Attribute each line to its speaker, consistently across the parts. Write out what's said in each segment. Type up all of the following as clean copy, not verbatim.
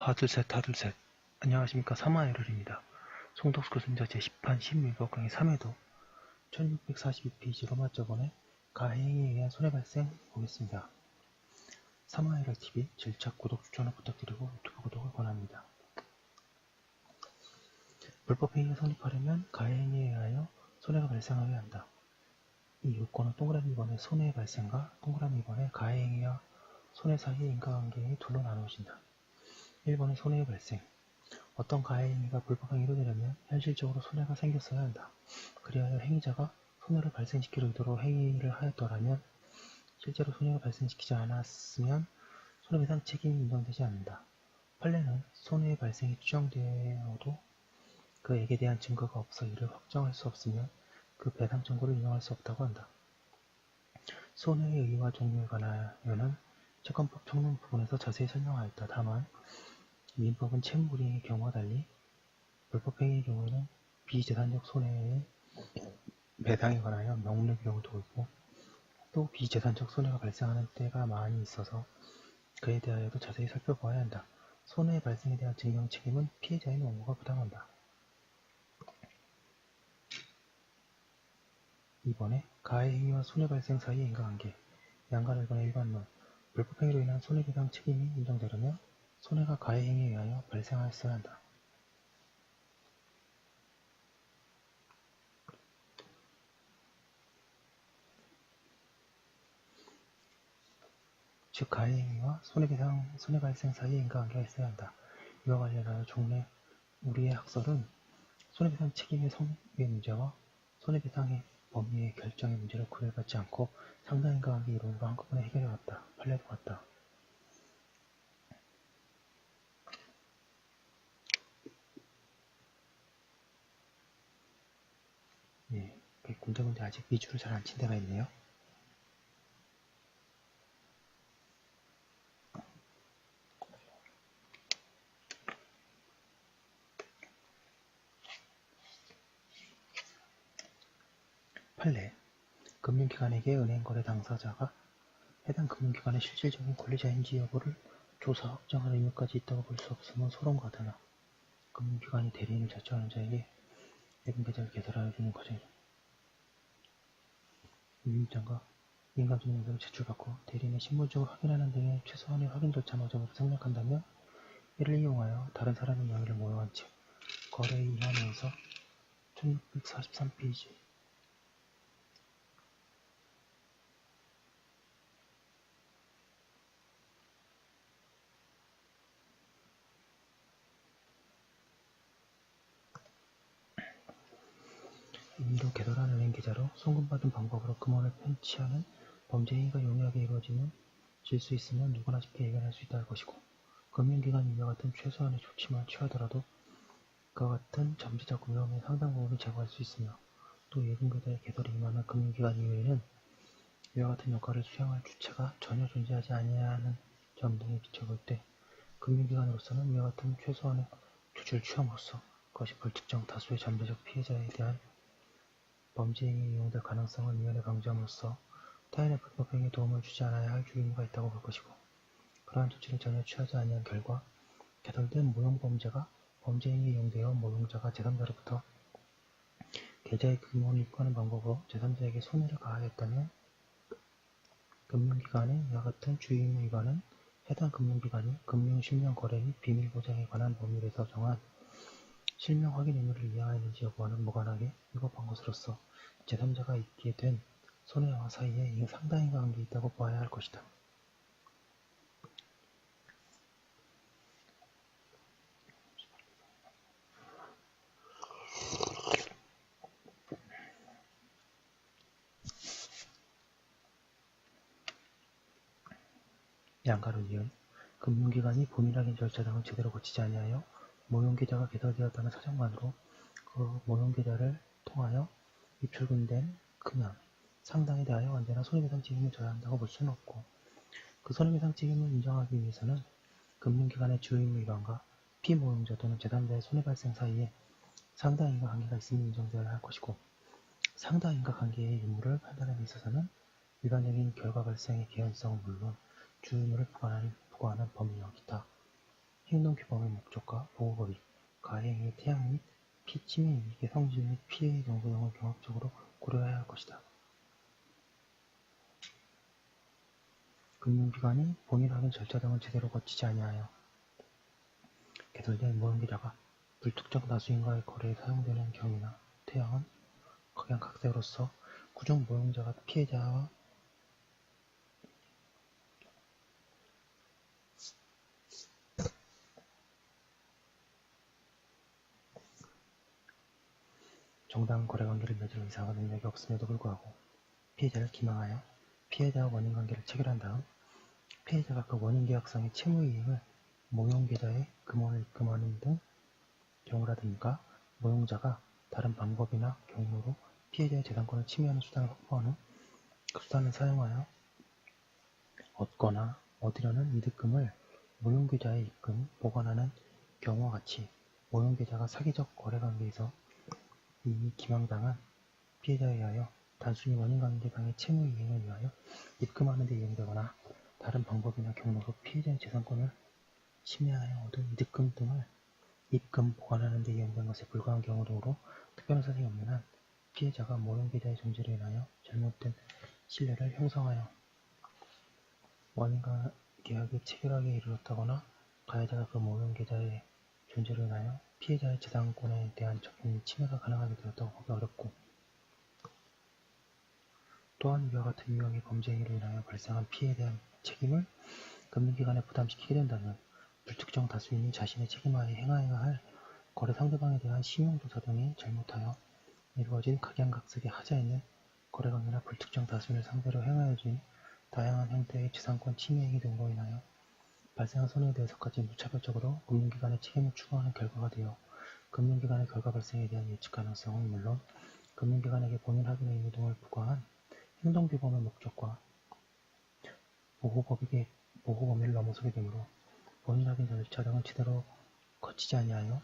Speaker 1: 하둘셋 안녕하십니까. 사마에럴입니다. 송덕수 교수님자 제10판 심리법 강의 3회도 1642페이지 로마저번의 가해행위에 의한 손해발생 보겠습니다. 사마에럴TV 질책, 구독, 추천을 부탁드리고 유튜브 구독을 권합니다. 불법행위가 성립하려면 가해행위에 의하여 손해가 발생하여야 한다. 이 요건은 동그라미 2번의 손해의 발생과 동그라미 2번의 가해행위와 손해 사이의 인과관계에 둘로 나누어진다. 1번의 손해의 발생. 어떤 가해행위가 불법행위로 되려면 현실적으로 손해가 생겼어야 한다. 그리하여 행위자가 손해를 발생시킬 의도로 행위를 하였더라면 실제로 손해를 발생시키지 않았으면 손해배상 책임이 인정되지 않는다. 판례는 손해의 발생이 추정되어도 그에게 대한 증거가 없어 이를 확정할 수 없으면 그 배상 청구를 인정할 수 없다고 한다. 손해의 의의와 종류에 관하여는 채권법 청론 부분에서 자세히 설명하였다. 다만 민법은 채무불이행의 경우와 달리 불법행위의 경우에는 비재산적 손해의 배상에 관하여 명문의 경우도 있고 또 비재산적 손해가 발생하는 때가 많이 있어서 그에 대하여도 자세히 살펴보아야 한다. 손해의 발생에 대한 증명 책임은 피해자인 원고가 부담한다. 이번에 가해행위와 손해발생 사이의 인과관계. 양가열관의 일반론. 불법행위로 인한 손해배상 책임이 인정되려면 손해가 가해행위에 의하여 발생하였어야 한다. 즉 가해행위와 손해발생 사이의 인과관계가 있어야 한다. 이와 관련하여 종래 우리의 학설은 손해배상 책임의 성립의 문제와 손해배상의 범위의 결정의 문제를 구별받지 않고 상당 인과관계 이론으로 한꺼번에 해결해왔다. 판례도 같다. 예, 군데군데 아직 미주를 잘 안 친 데가 있네요. 판례. 금융기관에게 은행거래 당사자가 해당 금융기관의 실질적인 권리자인지 여부를 조사 확정할 의무까지 있다고 볼 수 없으면 소론과 다나 금융기관이 대리인을 자처하는 자에게 예금계좌를 개설하여 주는 과정이다. 유입장과 민감증명서를 제출받고 대리인의 신분증을 확인하는 등의 최소한의 확인 절차마저 생략한다면 이를 이용하여 다른 사람의 명의를 모여한 채 거래에 임하면서 1643페이지 임의로 개설한 은행계좌로 송금받은 방법으로 금원을 편취하는 범죄행위가 용이하게 이루어지면 질 수 있으면 누구나 쉽게 예견할 수 있다 할 것이고 금융기관이 이와 같은 최소한의 조치만 취하더라도 그와 같은 잠재적 위험의 상당 부분을 제거할 수 있으며 또 예금계좌의 개설이 임하는 금융기관 이외에는 이와 같은 역할을 수행할 주체가 전혀 존재하지 아니하는 점 등에 비춰볼 때 금융기관으로서는 이와 같은 최소한의 조치를 취함으로써 그것이 불특정 다수의 잠재적 피해자에 대한 범죄행위에 이용될 가능성을 미연에 방지함으로써 타인의 불법행위에 도움을 주지 않아야 할 주의무가 있다고 볼 것이고 그러한 조치를 전혀 취하지 아니한 결과 개설된 모형범죄가 범죄행위에 이용되어 모형자가 제3자로부터 계좌의 규모를 입고하는 방법으로 제3자에게 손해를 가하였다면 금융기관의 이와 같은 주의의무 위반은 해당 금융기관이 금융실명거래 및 비밀보장에 관한 법률에서 정한 실명 확인 의무를 이행하였는지 여부와는 무관하게 위법한 것으로서 제3자가 입게 된 손해와 사이에 상당히 관계가 있다고 보아야 할 것이다. 양가로 이은 금융기관이 본인확인 절차 등을 제대로 거치지 아니하여 모형계좌가 개설되었다는 사정만으로 그 모형계좌를 통하여 입출금된 금액, 상당에 대하여 언제나 손해배상 책임을 져야 한다고 볼 수는 없고 그 손해배상 책임을 인정하기 위해서는 금융기관의 주의의무 위반과 피모형자 또는 제3자의 손해발생 사이에 상당 인과관계가 있음이 인정되어야 할 것이고 상당 인과관계의 유무를 판단하기 있어서는 일반적인 결과 발생의 개연성은 물론 주의의무를 부과하는 법률과 기타 행동규범의 목적과 보호법이 가해행위의 태양 및 피침해 이익의 성질 및 피해의 정도 등을 종합적으로 고려해야 할 것이다. 금융기관이 본인 확인 절차 등을 제대로 거치지 아니하여 개설된 모형계좌가 불특정 다수인과의 거래에 사용되는 경우나 태양은 각양각색으로서 구정 모형자가 피해자와 정당한 거래관계를 맺을 의사와 능력이 없음에도 불구하고 피해자를 기망하여 피해자와 원인관계를 체결한 다음 피해자가 그 원인계약상의 채무이행을 모형계좌에 금원을 입금하는 등 경우라든가 모형자가 다른 방법이나 경로로 피해자의 재산권을 침해하는 수단을 확보한 후 그 수단을 사용하여 얻거나 얻으려는 이득금을 모형계좌에 입금, 보관하는 경우와 같이 모형계좌가 사기적 거래관계에서 이미 기망당한 피해자에 의하여 단순히 원인관계상의 채무이행을 위하여 입금하는 데 이용되거나 다른 방법이나 경로로 피해자의 재산권을 침해하여 얻은 이득금 등을 입금, 보관하는 데 이용된 것에 불과한 경우 등으로 특별한 사정이 없는 한 피해자가 모형계좌의 존재로 인하여 잘못된 신뢰를 형성하여 원인과 계약의 체결하기에 이르렀다거나 가해자가 그 모형계좌의 존재로 인하여 피해자의 재산권에 대한 적용 및 침해가 가능하게 되었다고 보기 어렵고 또한 이와 같은 유형의 범죄 행위로 인하여 발생한 피해에 대한 책임을 금융기관에 부담시키게 된다면 불특정 다수인이 자신의 책임하에 행하여야 할 거래 상대방에 대한 신용조사 등이 잘못하여 이루어진 각양각색의 하자 있는 거래관계나 불특정 다수인을 상대로 행하여진 다양한 형태의 재산권 침해 행위 등으로 인하여 발생한 손해에 대해서까지 무차별적으로 금융기관의 책임을 추구하는 결과가 되어 금융기관의 결과 발생에 대한 예측 가능성은 물론 금융기관에게 본인 확인 의무 등을 부과한 행동규범의 목적과 보호 범위를 넘어서게 되므로 본인 확인 절차 등을 제대로 거치지 아니하여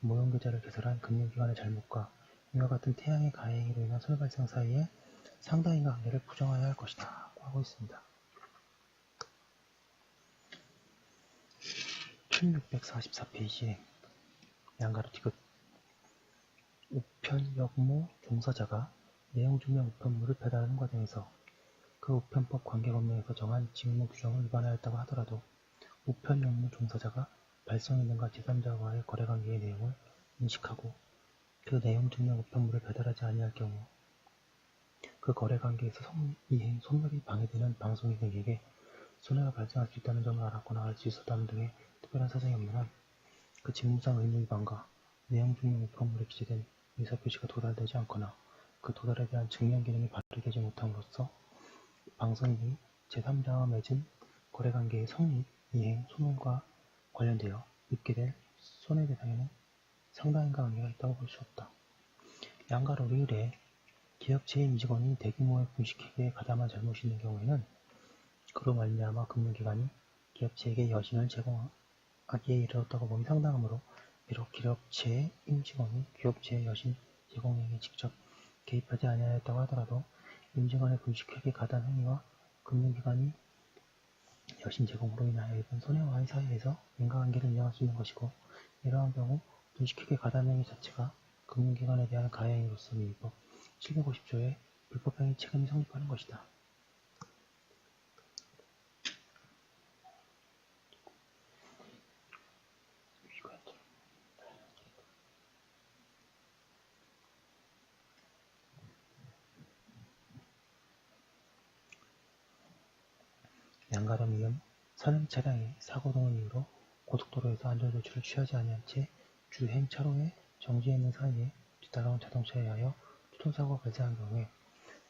Speaker 1: 모형계좌를 개설한 금융기관의 잘못과 이와 같은 태양의 가해행위로 인한 손해 발생 사이에 상당인과 관계를 부정해야 할 것이다 하고 있습니다. 1644페이지에 양가로 디귿 우편역모 종사자가 내용증명 우편물을 배달하는 과정에서 그 우편법 관계법령에서 정한 직무 규정을 위반하였다고 하더라도 우편역무 종사자가 발송인 등과 제3자와의 거래관계의 내용을 인식하고 그 내용증명 우편물을 배달하지 아니할 경우 그 거래관계에서 이행 소멸이 방해되는 방송인에게 손해가 발생할 수 있다는 점을 알았거나 알 수 있었다는 등의 특별한 사정이 없는 한 그 직무상 의무 위반과 내용증명 우편물에 기재된 의사표시가 도달되지 않거나 그 도달에 대한 증명 기능이 발휘되지 못함으로써 방송인이 제3자와 맺은 거래관계의 성립, 이행, 소멸과 관련되어 입게 될 손해배상에는 상당인과 관계가 있다고 볼 수 없다. 양가로 의뢰 기업체의 임직원이 대규모의 분식회계에 가담한 잘못이 있는 경우에는 그로 말미암아 금융기관이 기업체에게 여신을 제공하기에 이르렀다고 봄이 상당하므로 비록 기업체의 임직원이 기업체의 여신 제공행위에 직접 개입하지 아니하였다고 하더라도 임직원의 분식회계 가담 행위와 금융기관이 여신 제공으로 인하여 입은 손해와의 사이에서 인과관계를 인정할 수 있는 것이고 이러한 경우 분식회계 가담 행위 자체가 금융기관에 대한 가해행위로서 민법 750조의 불법행위 책임이 성립하는 것이다. 양가로 미음 선행 차량이 사고 등을 이유로 고속도로에서 안전조치를 취하지 아니한 채 주행 차로에 정지해 있는 사이에 뒤따라온 자동차에 의하여 교통사고가 발생한 경우에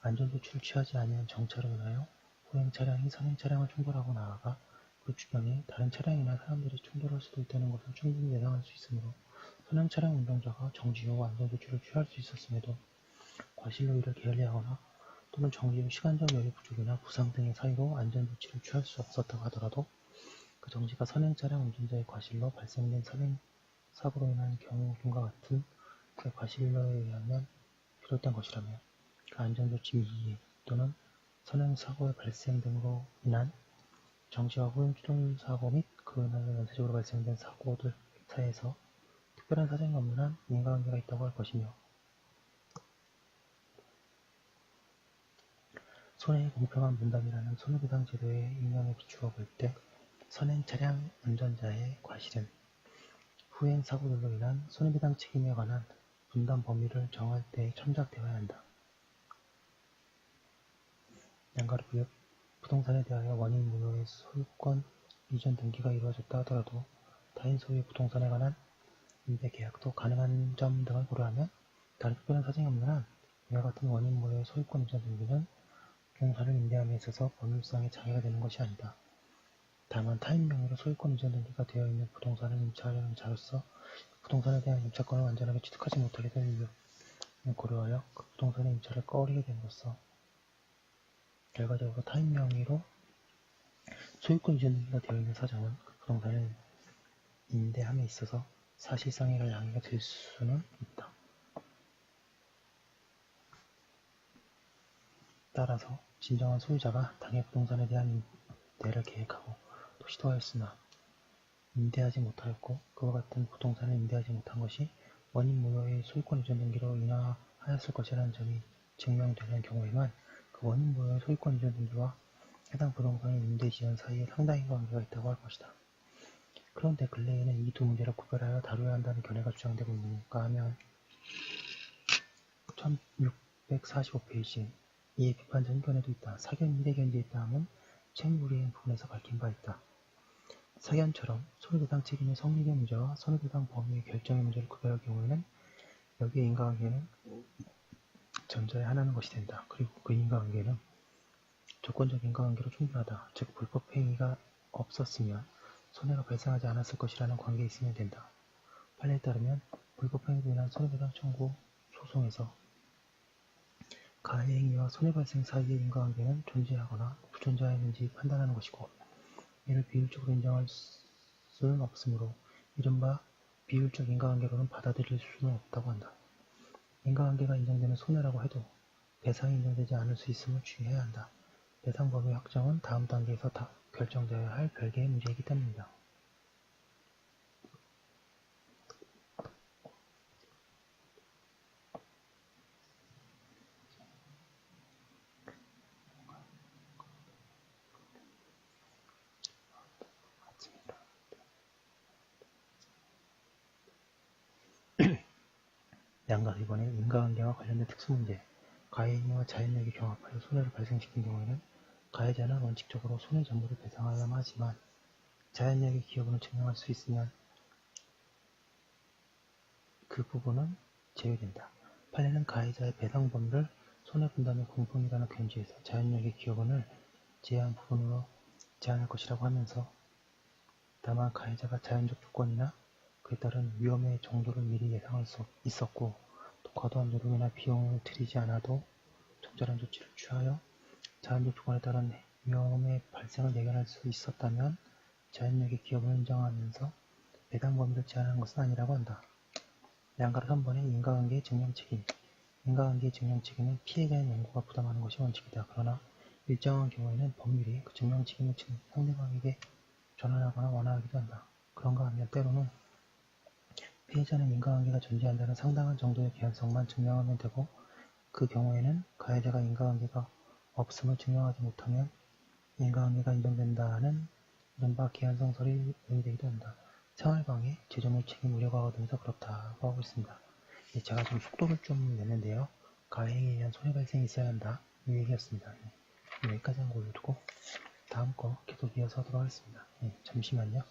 Speaker 1: 안전조치를 취하지 아니한 정차로 인하여 후행 차량이 선행 차량을 충돌하고 나아가 그 주변에 다른 차량이나 사람들이 충돌할 수도 있다는 것을 충분히 예상할 수 있으므로 선행 차량 운전자가 정지 후 안전조치를 취할 수 있었음에도 과실로 이를 게을리하거나 또는 정지 후 시간적 여유 부족이나 부상 등의 사유로 안전조치를 취할 수 없었다고 하더라도 그 정지가 선행 차량 운전자의 과실로 발생된 선행 사고로 인한 경우 등과 같은 그 과실로에 의하면 비롯된 것이라며 그 안전조치 미이행 또는 선행 사고의 발생 등으로 인한 정지와 후행 추돌 사고 및 그 그날 연쇄적으로 발생된 사고들 사이에서 특별한 사정이 없는 한 인과관계가 있다고 할 것이며 손해의 공평한 분담이라는 손해배상 제도의 ing명에 비추어 볼 때 선행 차량 운전자의 과실은 후행 사고들로 인한 손해배상 책임에 관한 분담 범위를 정할 때 참작되어야 한다. 양가로 부동산에 대하여 원인 무효의 소유권 이전 등기가 이루어졌다 하더라도 타인 소유의 부동산에 관한 임대 계약도 가능한 점 등을 고려하면 다른 특별한 사정이 없는 한 이와 같은 원인 무효의 소유권 이전 등기는 부동산을 임대함에 있어서 법률상의 장애가 되는 것이 아니다. 다만 타인 명의로 소유권 이전 등기가 되어 있는 부동산을 임차하려는 자로서 부동산에 대한 임차권을 완전하게 취득하지 못하게 될 위험을 고려하여 그 부동산의 임차를 꺼리게 됨으로써 결과적으로 타인 명의로 소유권 이전 등기가 되어 있는 사장은 그 부동산을 임대함에 있어서 사실상의 양해가 될 수는 있다. 따라서 진정한 소유자가 당해 부동산에 대한 임대를 계획하고 또 시도하였으나 임대하지 못하였고 그와 같은 부동산을 임대하지 못한 것이 원인 무효의 소유권 이전 등기로 인하하였을 것이라는 점이 증명되는 경우에만 그 원인 무효의 소유권 이전 등기와 해당 부동산의 임대 지연 사이에 상당히 관계가 있다고 할 것이다. 그런데 근래에는 이 두 문제를 구별하여 다뤄야 한다는 견해가 주장되고 있는가 하면 1645페이지 이에 비판적인 견해도 있다. 사견 임대견지에 있다함은 책무리인 부분에서 밝힌 바 있다. 사견처럼 손해배상 책임의 성립의 문제와 손해배상 범위의 결정의 문제를 구별할 경우에는 여기에 인과관계는 전자에 하나는 것이 된다. 그리고 그 인과관계는 조건적 인과관계로 충분하다. 즉 불법행위가 없었으면 손해가 발생하지 않았을 것이라는 관계에 있으면 된다. 판례에 따르면 불법행위로 인한 손해배상 청구 소송에서 가해 행위와 손해발생 사이의 인과관계는 존재하거나 불존재하였는지 판단하는 것이고 이를 비율적으로 인정할 수는 없으므로 이른바 비율적 인과관계로는 받아들일 수는 없다고 한다. 인과관계가 인정되는 손해라고 해도 배상이 인정되지 않을 수 있음을 주의해야 한다. 배상 범위 확정은 다음 단계에서 다 결정되어야 할 별개의 문제이기 때문이다. 양가 이번에 인과관계와 관련된 특수문제, 가해행위와 자연력이 경합하여 손해를 발생시킨 경우에는 가해자는 원칙적으로 손해 전부를 배상하여야만 하지만 자연력의 기여분을 증명할 수 있으면 그 부분은 제외된다. 판례는 가해자의 배상 범위를 손해분담의 공통이라는 견지에서 자연력의 기여분을 제한 부분으로 제한할 것이라고 하면서 다만 가해자가 자연적 조건이나 그에 따른 위험의 정도를 미리 예상할 수 있었고 또 과도한 노력이나 비용을 들이지 않아도 적절한 조치를 취하여 자연적 조건에 따른 위험의 발생을 예견할 수 있었다면 자연력의 기여분을 인정하면서 배당 범위를 제한하는 것은 아니라고 한다. 양가로 3번의 인과관계의 증명책임. 인과관계의 증명책임은 피해자인 연구가 부담하는 것이 원칙이다. 그러나 일정한 경우에는 법률이 그 증명책임을 상대방에게 전환하거나 완화하기도 한다. 그런가 하면 때로는 피해자는 인과관계가 존재한다는 상당한 정도의 개연성만 증명하면 되고 그 경우에는 가해자가 인과관계가 없음을 증명하지 못하면 인과관계가 인정된다는 이른바 개연성설이 논의되기도 한다. 생활방해, 제조물 책임 우려가 등에서 그렇다고 하고 있습니다. 제가 좀 속도를 좀 냈는데요. 가해행위에 의한 손해발생이 있어야 한다. 이 얘기였습니다. 여기까지 한 거 올려두고 다음 거 계속 이어서 하도록 하겠습니다. 잠시만요.